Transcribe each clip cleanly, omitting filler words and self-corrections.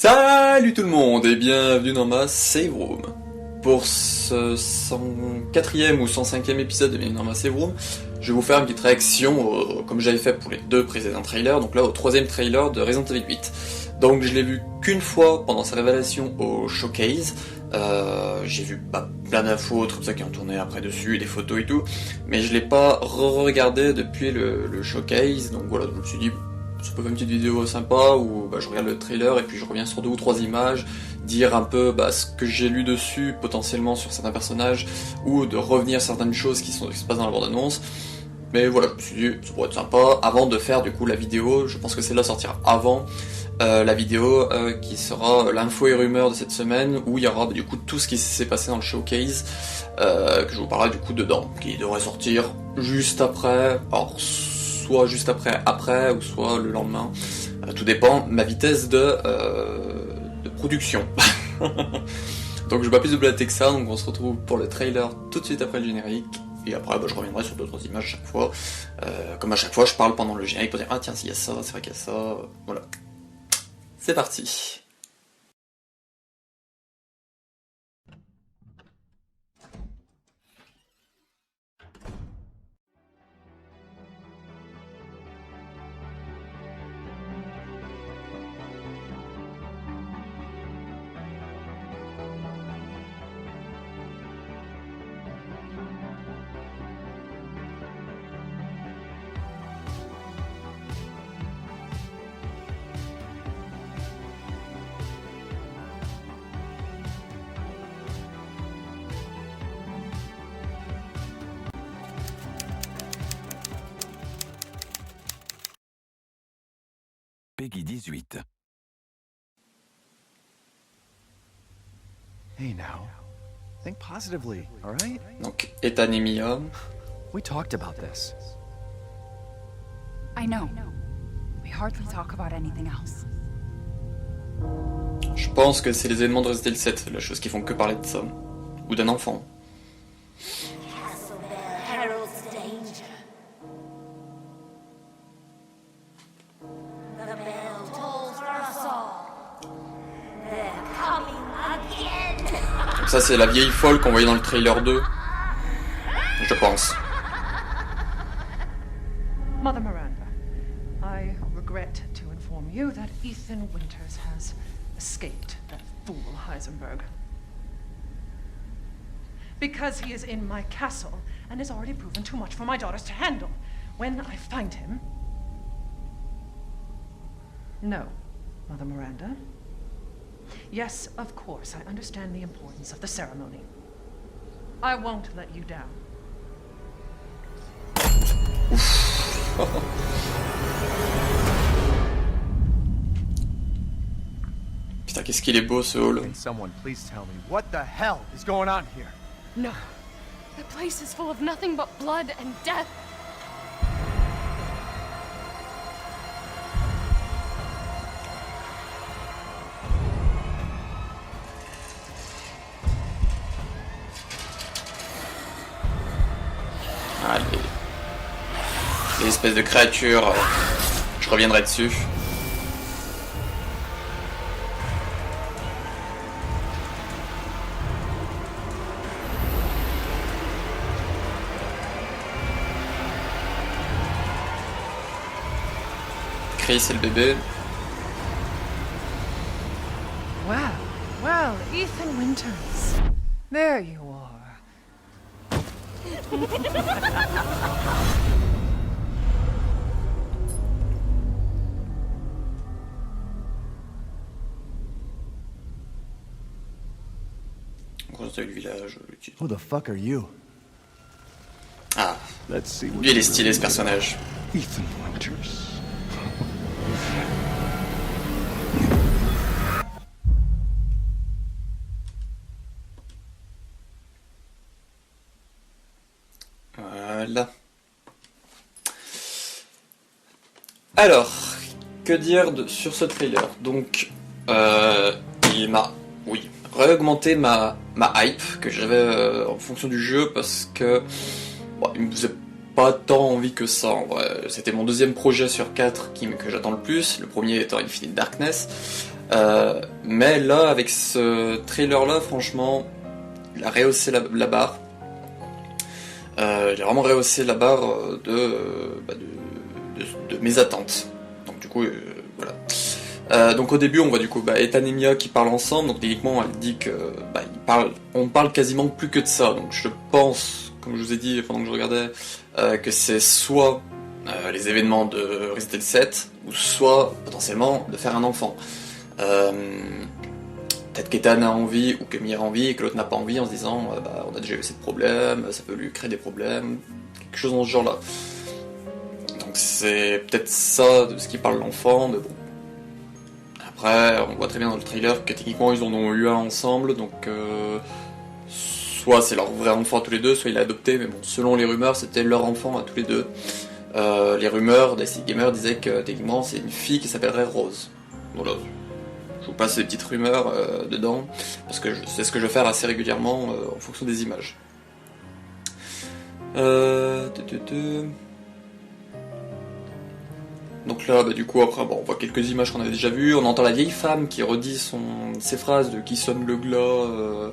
Salut tout le monde et bienvenue dans ma save room. Pour ce 104e ou 105e épisode de Bienvenue dans ma save room, je vais vous faire une petite réaction, comme j'avais fait pour les deux précédents trailers, donc là au troisième trailer de Resident Evil 8. Donc je l'ai vu qu'une fois pendant sa révélation au showcase, j'ai vu plein d'infos, tout ça qui ont tourné après dessus, des photos et tout, mais je l'ai pas re-regardé depuis le showcase, donc voilà, je me suis dit, ça peut faire une petite vidéo sympa où je regarde le trailer et puis je reviens sur deux ou trois images, dire un peu ce que j'ai lu dessus, potentiellement sur certains personnages, ou de revenir sur certaines choses qui se passent dans la bande-annonce. Mais voilà, je me suis dit, ça pourrait être sympa, avant de faire du coup la vidéo, je pense que celle-là sortira avant la vidéo qui sera l'info et rumeur de cette semaine, où il y aura du coup tout ce qui s'est passé dans le showcase, que je vous parlerai du coup dedans, qui devrait sortir juste après, alors soit juste après, ou soit le lendemain, tout dépend de ma vitesse de production. Donc je ne vais pas plus de blaguer que ça, donc on se retrouve pour le trailer tout de suite après le générique. Et après, je reviendrai sur d'autres images à chaque fois. Comme à chaque fois, je parle pendant le générique pour dire « Ah tiens, s'il y a ça, c'est vrai qu'il y a ça... » Voilà. C'est parti. Peggy 18. Hey now, think positively, all right? Donc, Ethan et Mia. We talked about this. I know. We hardly talk about anything else. Je pense que c'est les éléments de Resident Evil 7, la chose qui font que parler de ça. Ou d'un enfant. Donc ça c'est la vieille folle qu'on voyait dans le trailer 2. Je pense. Mother Miranda, I regret to inform you that Ethan Winters has escaped that fool Heisenberg. Because he is in my castle and has already proven too much for my daughters to handle. When I find him... No, Mother Miranda. Yes, of course, I understand the importance of the ceremony. I won't let you down. Putain, qu'est-ce qu'il est beau ce hall. Can someone please tell me what the hell is going on here? No. The place is full of nothing but blood and death. Ah, les espèces de créatures, je reviendrai dessus. Chris et le bébé. Well, Ethan Winters. There you are. On le village, le titre. Who the fuck are you? Ah, Let's see what lui il est stylé ce personnage. Ethan Winters. Voilà. Alors, que dire sur ce trailer? Donc, il m'a, réaugmenté ma hype que j'avais en fonction du jeu parce que il me faisait pas tant envie que ça en vrai. C'était mon deuxième projet sur 4 que j'attends le plus, le premier étant Infinite Darkness. Mais là, avec ce trailer-là, franchement, il a rehaussé la barre. Il a vraiment rehaussé la barre de mes attentes. Donc du coup, voilà. Donc au début, on voit du coup Ethan et Mia qui parlent ensemble. Donc techniquement, elle dit que on parle quasiment plus que de ça. Donc je pense, comme je vous ai dit pendant que je regardais, que c'est soit les événements de Resident Evil 7, ou soit potentiellement de faire un enfant. Peut-être qu'Ethan a envie, ou que Mia a envie, et que l'autre n'a pas envie, en se disant on a déjà eu assez de problèmes, ça peut lui créer des problèmes, quelque chose dans ce genre-là. Donc c'est peut-être ça de ce qui parle l'enfant, mais bon. Après, on voit très bien dans le trailer que techniquement ils en ont eu un ensemble, donc soit c'est leur vrai enfant à tous les deux, soit il est adopté, mais bon, selon les rumeurs, c'était leur enfant à tous les deux. Les rumeurs d'IC Gamer disaient que techniquement c'est une fille qui s'appellerait Rose. Voilà. Je vous passe des petites rumeurs dedans, parce que c'est ce que je vais faire assez régulièrement en fonction des images. Donc là, du coup, après, on voit quelques images qu'on avait déjà vues, on entend la vieille femme qui redit ses phrases de qui sonne le glas,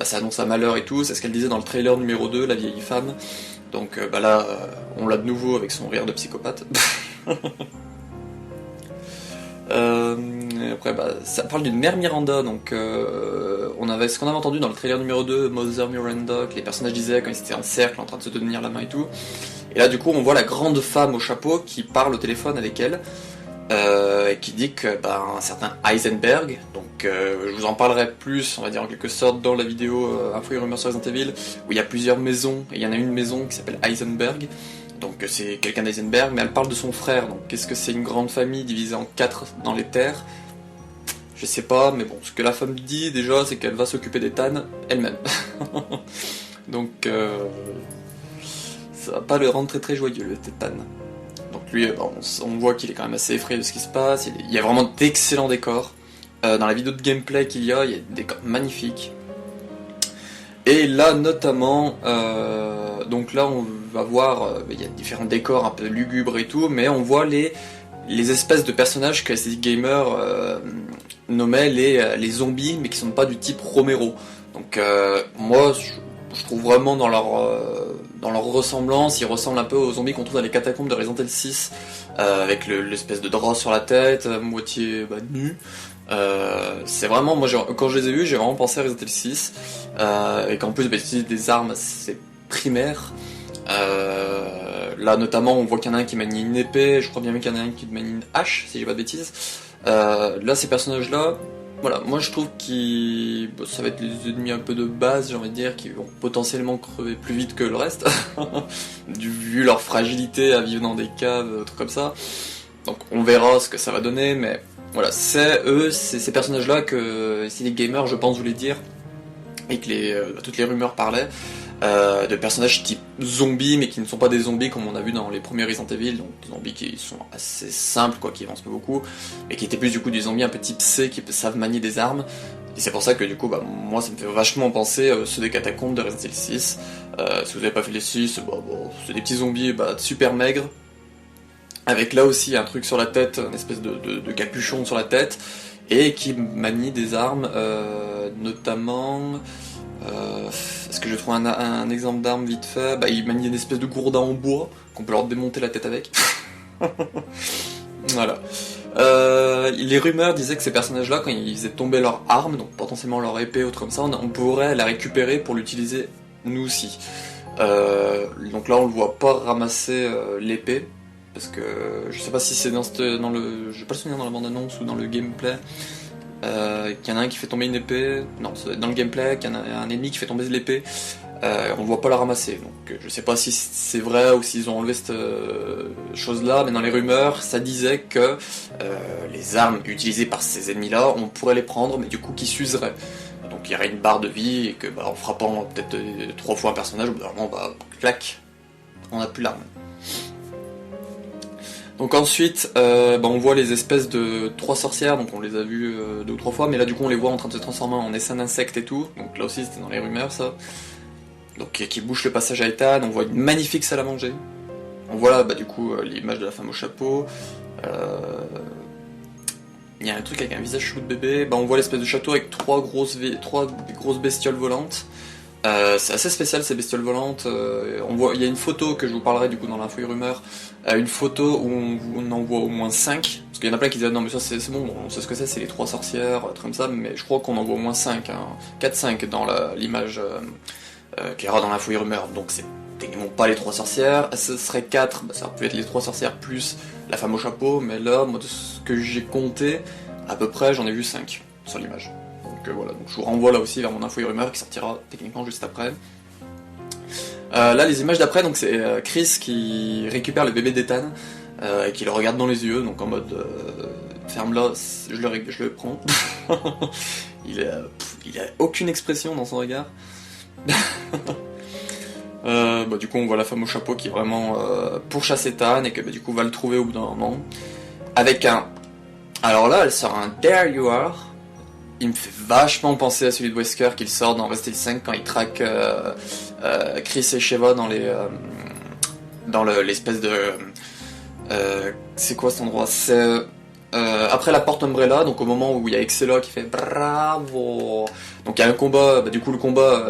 ça annonce un malheur et tout, c'est ce qu'elle disait dans le trailer numéro 2, la vieille femme. Donc là, on l'a de nouveau avec son rire de psychopathe. Après, ça parle d'une mère Miranda, donc on avait ce qu'on avait entendu dans le trailer numéro 2, Mother Miranda, que les personnages disaient quand ils étaient en cercle en train de se tenir la main et tout. Et là, du coup, on voit la grande femme au chapeau qui parle au téléphone avec elle, et qui dit que un certain Heisenberg, donc je vous en parlerai plus, on va dire en quelque sorte, dans la vidéo Info et rumeurs sur Resident Evil, où il y a plusieurs maisons, et il y en a une maison qui s'appelle Heisenberg. Donc c'est quelqu'un d'Eisenberg, mais elle parle de son frère. Donc qu'est-ce que c'est une grande famille divisée en 4 dans les terres? Je sais pas, mais bon, ce que la femme dit déjà, c'est qu'elle va s'occuper des Tan elle-même. Donc ça va pas le rendre très très joyeux, le Tan. Donc lui, on voit qu'il est quand même assez effrayé de ce qui se passe. Il y a vraiment d'excellents décors. Dans la vidéo de gameplay qu'il y a des décors magnifiques. Et là notamment, donc là on va voir, il y a différents décors un peu lugubres et tout, mais on voit les espèces de personnages que Aesthetic Gamer nommait les zombies, mais qui sont pas du type Romero. Donc moi je trouve vraiment dans leur ressemblance, ils ressemblent un peu aux zombies qu'on trouve dans les catacombes de Resident Evil 6, avec l'espèce de drap sur la tête, moitié nu. C'est vraiment, moi quand je les ai vus, j'ai vraiment pensé à Resident Evil 6, et qu'en plus ils utilisent des armes assez primaires. Là notamment on voit qu'il y en a un qui manie une épée, je crois bien qu'il y en a un qui manie une hache, si j'ai pas de bêtises. Là ces personnages là, voilà, moi je trouve que ça va être les ennemis un peu de base, j'ai envie de dire, qui vont potentiellement crever plus vite que le reste, vu leur fragilité à vivre dans des caves, trucs comme ça. Donc on verra ce que ça va donner, mais voilà, c'est ces personnages-là que si les gamers, je pense, voulaient dire, et que toutes les rumeurs parlaient, de personnages type zombies, mais qui ne sont pas des zombies comme on a vu dans les premiers Resident Evil, donc des zombies qui sont assez simples, qui avancent pas beaucoup, et qui étaient plus du coup des zombies un peu type C, qui savent manier des armes. Et c'est pour ça que du coup, moi ça me fait vachement penser ceux des catacombes de Resident Evil 6. Si vous n'avez pas fait les 6, c'est des petits zombies super maigres, avec là aussi un truc sur la tête, une espèce de capuchon sur la tête, et qui manie des armes, notamment... est-ce que je trouve un exemple d'arme vite fait? Il manie une espèce de gourdin en bois, qu'on peut leur démonter la tête avec. Voilà. Les rumeurs disaient que ces personnages-là, quand ils faisaient tomber leur arme, donc potentiellement leur épée ou autre comme ça, on pourrait la récupérer pour l'utiliser nous aussi. Donc là on le voit pas ramasser l'épée, parce que je sais pas si c'est dans le... Je vais pas le souvenir dans la bande-annonce ou dans le gameplay, qu'il y en a un qui fait tomber une épée, non, c'est dans le gameplay, qu'il y en a un ennemi qui fait tomber l'épée, on ne voit pas la ramasser, donc je sais pas si c'est vrai ou s'ils ont enlevé cette chose-là, mais dans les rumeurs, ça disait que les armes utilisées par ces ennemis-là, on pourrait les prendre, mais du coup qui s'useraient. Donc il y aurait une barre de vie, et que en frappant peut-être 3 fois un personnage, au bout d'un moment, clac, on n'a plus l'arme. Donc ensuite, on voit les espèces de 3 sorcières, donc on les a vues 2 ou 3 fois, mais là du coup on les voit en train de se transformer en essaim d'insectes et tout, donc là aussi c'était dans les rumeurs ça. Donc qui bouche le passage à Ethan, on voit une magnifique salle à manger. On voit là du coup l'image de la femme au chapeau. il y a un truc avec un visage chelou de bébé, bah on voit l'espèce de château avec trois grosses bestioles volantes. C'est assez spécial ces bestioles volantes, il y a une photo que je vous parlerai du coup dans l'info et rumeur, une photo où on en voit au moins 5, parce qu'il y en a plein qui disent non mais ça c'est bon, on sait ce que c'est les 3 sorcières, trucs comme ça, mais je crois qu'on en voit au moins 5, hein, 4-5 dans l'image qu'il y aura dans l'info et rumeur, donc c'est techniquement pas les 3 sorcières, ce serait 4, bah, ça aurait pu être les 3 sorcières plus la femme au chapeau, mais là, moi de ce que j'ai compté, à peu près j'en ai vu 5 sur l'image. Donc voilà, donc je vous renvoie là aussi vers mon info et rumeur qui sortira techniquement juste après. Là les images d'après, donc c'est Chris qui récupère le bébé d'Ethan et qui le regarde dans les yeux, donc en mode ferme-la, je le prends. il a aucune expression dans son regard. Bah, du coup on voit la femme au chapeau qui vraiment pourchasse Ethan et que bah, du coup va le trouver au bout d'un moment. Avec un... Alors là elle sort un There You Are. Il me fait vachement penser à celui de Wesker qu'il sort dans Resident Evil 5 quand il traque Chris et Sheva dans l'espèce de... c'est quoi cet endroit? C'est après la porte Umbrella, donc au moment où il y a Excella qui fait bravo. Donc il y a un combat, bah, du coup le combat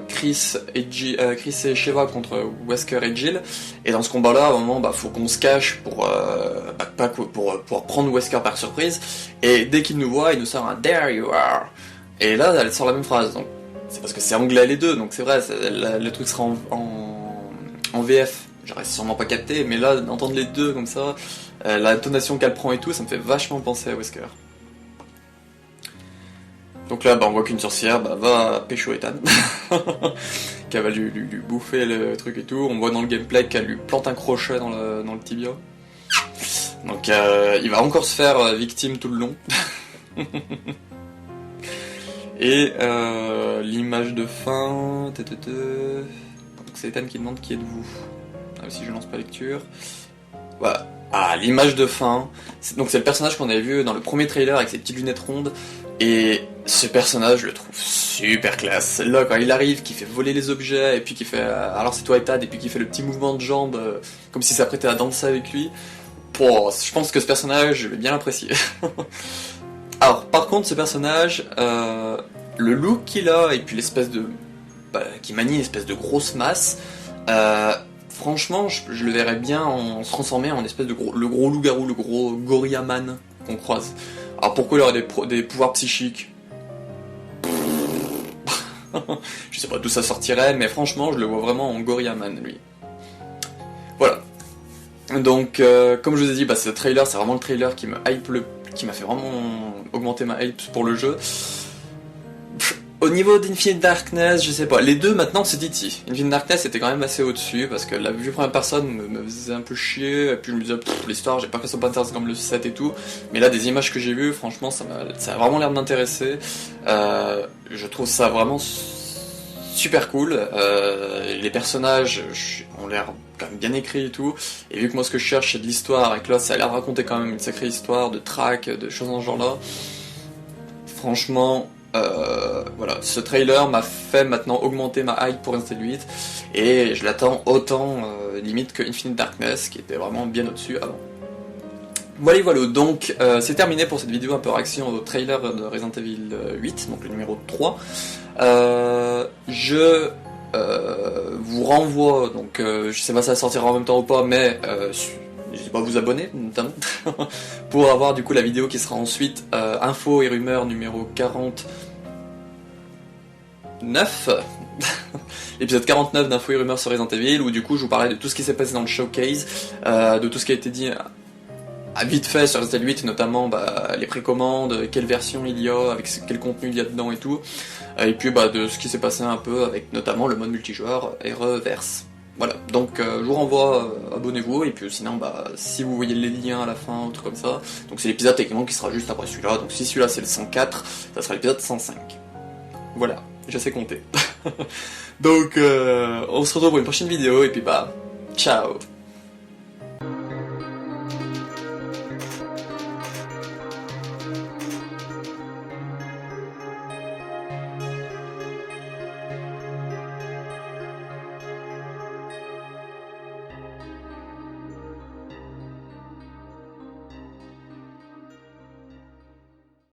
Chris et Sheva contre Wesker et Jill. Et dans ce combat-là, à un moment, bah, faut qu'on se cache pour prendre Wesker par surprise. Et dès qu'il nous voit, il nous sort un There You Are. Et là, elle sort la même phrase. Donc c'est parce que c'est anglais les deux, donc c'est vrai, le truc sera en VF. J'aurais sûrement pas capté, mais là, d'entendre les deux comme ça, l'intonation qu'elle prend et tout, ça me fait vachement penser à Wesker. Donc là, bah, on voit qu'une sorcière va pécho Ethan, qu'elle va lui bouffer le truc et tout. On voit dans le gameplay qu'elle lui plante un crochet dans le tibia. Donc il va encore se faire victime tout le long. Et l'image de fin... Donc c'est Ethan qui demande qui êtes-vous. Si je lance pas lecture. Voilà. Ah, l'image de fin. Donc c'est le personnage qu'on avait vu dans le premier trailer avec ses petites lunettes rondes. Et ce personnage, je le trouve super classe. Là, quand il arrive, qui fait voler les objets, et puis qui fait... alors c'est toi Ethan, et puis qui fait le petit mouvement de jambe, comme si ça s'apprêtait à danser avec lui. Je pense que ce personnage, je vais bien l'apprécier. Alors, par contre, ce personnage, le look qu'il a, et puis l'espèce de... qui manie une espèce de grosse masse... franchement, je le verrais bien en se transformer en espèce de le gros loup-garou, le gros Gorilla Man qu'on croise. Alors pourquoi il aurait des pouvoirs psychiques? Je sais pas d'où ça sortirait, mais franchement, je le vois vraiment en Gorilla Man, lui. Voilà. Donc, comme je vous ai dit, ce trailer, c'est vraiment le trailer qui m'a fait vraiment augmenter ma hype pour le jeu. Au niveau d'Infinite Darkness, je sais pas, les deux maintenant c'est Titi. Infinite Darkness était quand même assez au-dessus, parce que la vue première personne me faisait un peu chier, et puis je me disais, l'histoire, j'ai pas fait ça pas intéressant comme le 7 et tout, mais là des images que j'ai vues, franchement ça a vraiment l'air de m'intéresser, je trouve ça vraiment super cool, les personnages ont l'air quand même bien écrits et tout, et vu que moi ce que je cherche c'est de l'histoire, et que là ça a l'air de raconter quand même une sacrée histoire, de track, de choses dans ce genre-là, franchement... voilà, ce trailer m'a fait maintenant augmenter ma hype pour Resident Evil 8 et je l'attends autant limite que Infinite Darkness qui était vraiment bien au-dessus avant. Voilà, donc c'est terminé pour cette vidéo un peu réaction au trailer de Resident Evil 8, donc le numéro 3. Je vous renvoie, donc je sais pas si ça sortira en même temps ou pas, mais n'hésitez pas à vous abonner notamment pour avoir du coup la vidéo qui sera ensuite info et rumeurs numéro 49 l'épisode 49 d'info et rumeurs sur Resident Evil, où du coup je vous parlais de tout ce qui s'est passé dans le showcase, de tout ce qui a été dit à vite fait sur Resident Evil 8, notamment les précommandes, quelle version il y a, avec quel contenu il y a dedans et tout, et puis de ce qui s'est passé un peu avec notamment le mode multijoueur et reverse. Voilà, donc je vous renvoie, abonnez-vous, et puis sinon, si vous voyez les liens à la fin, ou truc comme ça, donc c'est l'épisode techniquement qui sera juste après celui-là, donc si celui-là c'est le 104, ça sera l'épisode 105. Voilà, je sais compter. Donc on se retrouve pour une prochaine vidéo, et puis ciao.